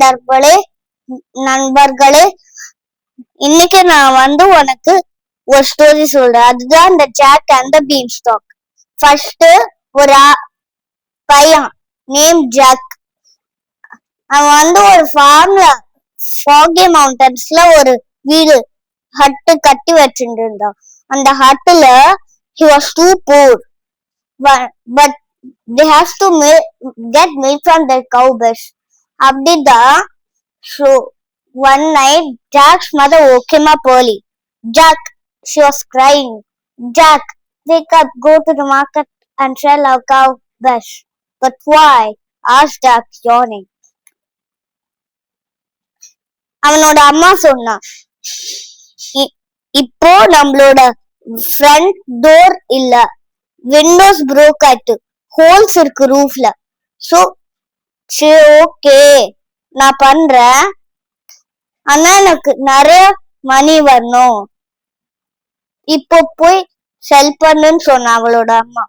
நண்பர்களே நண்பர்களே இன்னைக்கு நான் உனக்கு ஒரு ஸ்டோரி சொல்றேன். அதுதான் இந்த Jack and the beanstalk. First ஒரு பையன் நேம் ஜாக். அவன் ஒரு ஃபார்ம்ல ஃபாகி மவுண்டன்ஸ்ல ஒரு வீடு ஹட்டு கட்டி வச்சுட்டு இருந்தான். அந்த ஹட்டுல he was too poor but they have to get milk from their cow breast. அப்படிதான். So one night Jack's mother woke him up early. Jack, she was crying. Jack, wake up, go to the market and sell our cow breast. But why? Asked Jack, yawning. அவனோட அம்மா சொன்னா, இப்போ நம்மளோட front door இல்ல, Windows Broek ஆயிட்டு, holes இருக்கு ரூஃப்ல. So சரி okay நான் பண்றேன், ஆனா எனக்கு நிறைய மணி வரணும், இப்போ போய் செல் பண்ணுன்னு சொன்ன அவளோட அம்மா.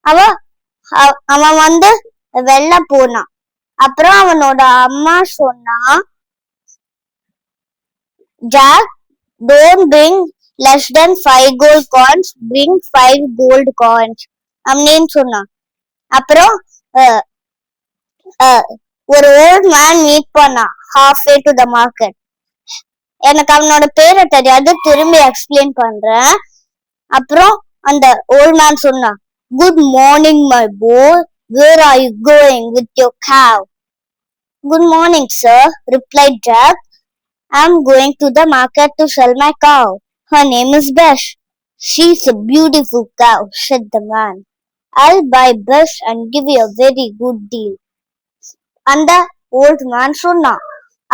அவன் வெளில போனான். அப்புறம் அவனோட அம்மா சொன்னா, jack, don't bring less than 5 gold coins, bring 5 gold coins அப்படின்னு சொன்னான். அப்புறம் ஒரு ஓல்ட் மேன் மீட் பண்ணான் halfway to the market. எனக்கு அவனோட பேரை தெரியாது, திரும்பி எக்ஸ்பிளைன் பண்றேன். அப்புறம் அந்த ஓல்ட் மேன் சொன்னான், good morning my boy, where are you going with your cow? Good morning sir, replied Jack. I'm going to the market to sell my cow. Her name is Bess. She's a beautiful cow, said the man. I'll buy Bess and give you a very good deal. அந்த old man சொன்னான்.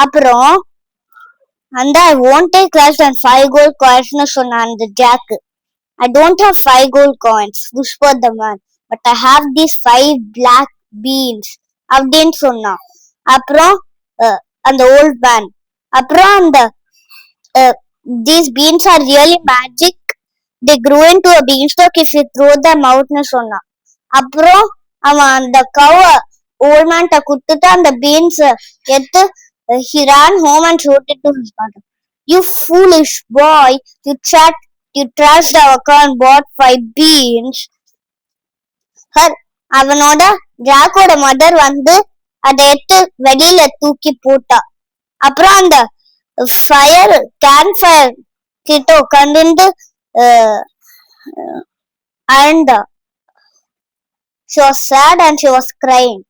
அப்புறம் I won't take less than 5 gold coins சொன்னான் அந்த jack. I don't have 5 gold coins, whispered the man, but I have these 5 black beans அப்படின்னு சொன்னான். அப்புறம் அந்த old man, அப்புறம் these beans are really magic, they grow into a beanstalk if you throw them out னு சொன்னான். அப்புறம் அவன் அந்த கவ ஓல்ட் மேன்ட்ட குடுத்துட்டு அந்த பீன்ஸ் எடுத்து he ran home and showed it to his mother. You foolish boy, you trashed our cow and bought 5 beans. அவனோட ஜாக்கோட மதர் அதை எடுத்து வெளியில தூக்கி போட்டா. அப்புறம் அந்த கேம்ப் ஃபயர் கிட்ட உட்காந்து அழுந்தா. She was sad and she was crying.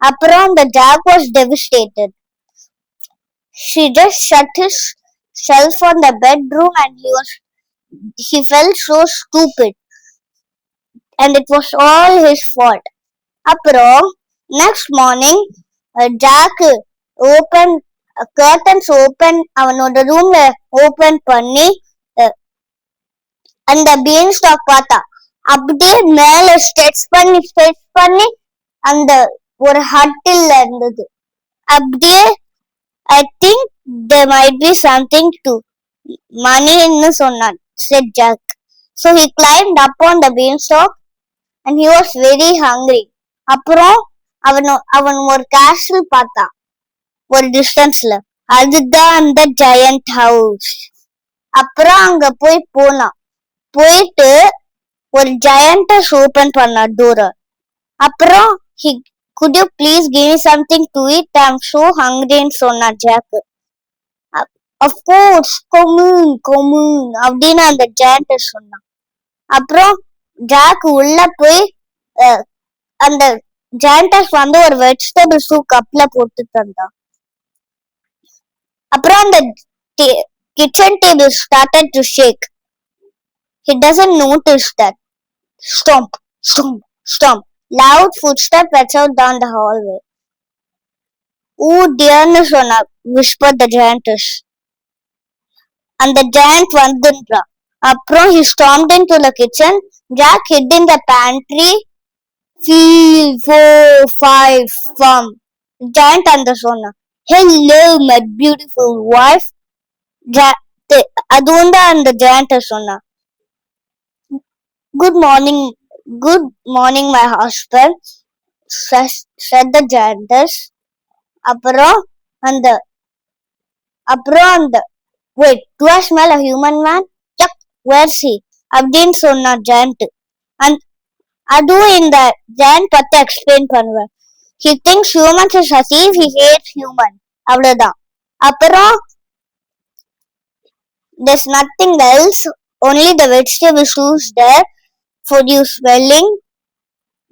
அப்புறம் the Jack was devastated. She just shut himself on the bedroom and he felt so stupid and it was all his fault. அப்புறம் next morning Jack curtains அவனோட ரூம்ல open பண்ணி அந்த been stock பார்த்தா. அப்படியே மேல stretch பண்ணி அந்த ஒரு ஹட்டில் இருந்தது. அப்படியே I think there might be something to money ன்னு சொன்னான், said Jack. So he climbed up on the beanstalk and he was very hungry. அப்புறம் அவன் ஒரு கேஸ்டில் பார்த்தான் ஒரு டிஸ்டன்ஸ்ல. அதுதான் அந்த ஜெயண்ட் ஹவுஸ். அப்புறம் அங்க போயிட்டு ஒரு ஜெயண்டஸ் ஓபன் பண்ண டோர். அப்புறம் could you please give me something to eat? I'm so hungry ன்னு சொன்னா jack. Of course, come in அப்படின்னு அந்த ஜெயண்டஸ் சொன்னான். அப்புறம் ஜாக் உள்ள போய் அந்த ஜெயண்டஸ் ஒரு வெஜிடபிள் சூப் கப்ல போட்டு தந்தான். அப்புறம் அந்த kitchen table started to shake. He doesn't notice that. Stomp, stomp, stomp. Loud footsteps echoed down the hallway. Oh dear ன்னு சொன்னா, whispered the giantess. அந்த giant வந்துன்றான். அப்புறம் he stormed into the kitchen. Jack hid in the pantry. 3, 4, 5 farm. Giant அந்த சொன்னா, hello my beautiful wife. அது அந்த giantess சொன்னா, good morning my husband, said the giantess. அப்புறம் அந்த அப்புறம் அந்த wait, do I smell a human man? Yuck, where's he? அப்படின்னு சொன்னா ஜாண்ட். அதுவும் இந்த ஜாண்ட் பத்தி எக்ஸ்பிளைன் பண்ணுவேன். He thinks humans is as if he hates human. அவ்வளவுதான். அப்புறம் there's nothing else, only the vegetables who's there for you smelling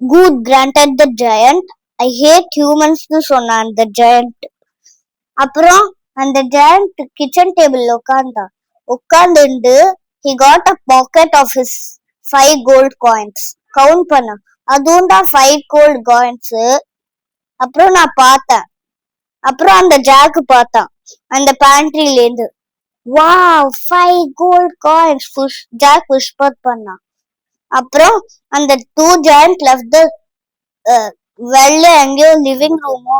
good, granted the giant. I hate humans னு சொன்னான் அந்த giant. அப்புறம் அந்த giant கிச்சன் டேபிள் உட்கார்ந்து he got a pocket of his 5 gold coins. Count பண்ண அதுவும் தான் 5 gold coins. அப்புறம் நான் பார்த்தேன். அப்புறம் அந்த ஜாக்கு பார்த்தான் அந்த பேண்ட்ரில இருந்து. Wow, 5 gold coins, Jack whisper பண்ணான். அப்புறம் அந்த 2 giant left the வெளில எங்கேயோ லிவிங் ரூமோ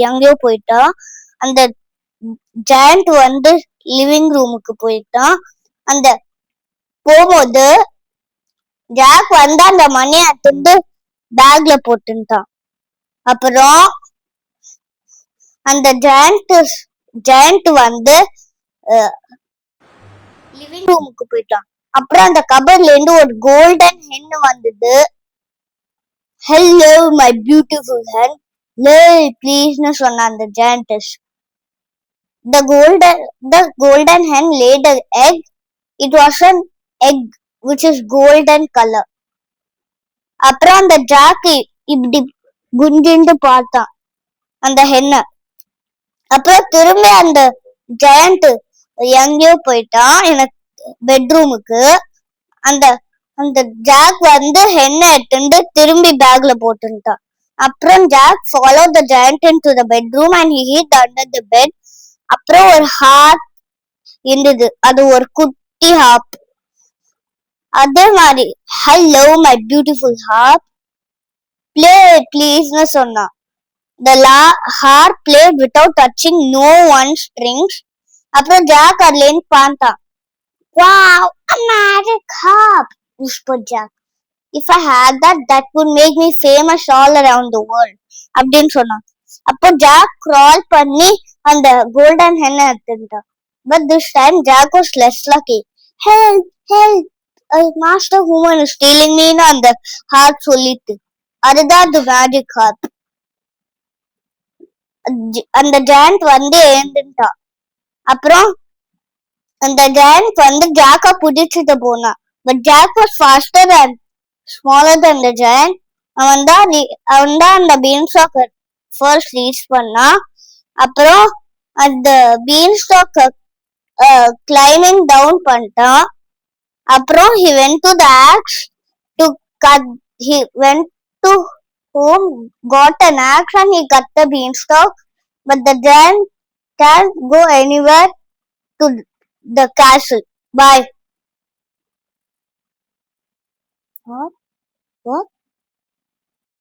எங்கேயோ போயிட்டான். அந்த ஜாயண்ட் வந்து லிவிங் ரூமுக்கு போயிட்டான். அந்த போகும்போது ஜாக் வந்து அந்த மணியை எடுத்து பேக்ல போட்டுட்டான். அப்புறம் அந்த ஜாயண்ட் வந்து லிவிங் ரூமுக்கு போயிட்டான். அப்புறம் அந்த கபர்ல இருந்து ஒரு கோல்டன் ஹென் வந்தது. ஹலோ மை பியூட்டிஃபுல் ஹென், லே ப்ளீஸ்னு சொன்ன அந்த ஜாயண்டஸ். The golden hen laid an egg. It was an egg which is golden color. அப்புறம் அந்த ஜாக்கு இப்படி குஞ்சிண்டு பார்த்தான் அந்த ஹென்ன. அப்புறம் திரும்ப அந்த ஜெயண்ட் எங்கேயோ போயிட்டான் எனக்கு பெட்ரூமுக்கு. அந்த அந்த ஜாக் வந்து ஹென்ன எடுத்துட்டு திரும்பி பேக்ல போட்டுட்டான். அப்புறம் jack followed the giant into the bedroom and he hid under the bed. அப்புறம் ஒரு ஹார்ட் இருந்தது, அது ஒரு குட்டி ஹார்ப். அதே மாதிரி hello my beautiful harp, play ப்ளீஸ்னு சொன்னான். The harp played without touching no one strings. அப்புறம் ஜாக் அதுல இருந்து பார்த்தான். Wow, a magic harp, whispered Jack. If I had that, that would make me famous all around the world. அப்படின்னு சொன்னான். அப்போ jack crawl பண்ணி அந்த கோல்டன் ஹென்னை எடுத்துட்டான். But this time Jack was less lucky. Help, help, a master woman is stealing me ன்னு அந்த harp சொல்லிட்டு. அதுதான் அந்த மேஜிக் ஹார்ப். அந்த ஜாயண்ட் வந்து எழுந்துட்டான். அப்புறம் அந்த ஜாயண்ட் வந்து ஜாக்கா புடிச்சிட்டு போனான். But Jack was faster and smaller than the giant. அவன் தான் அந்த பீன்ஸ்டாக் ஃபர்ஸ்ட் ரீச் பண்ணான். அப்புறம் அந்த பீன்ஸ்டாக் கிளைம்பிங் டவுன் பண்ணிட்டான். அப்புறம் he went to the axe to cut. He went to home, got an axe and he cut the beanstalk. But the giant can't go anywhere to the castle. Bye. What?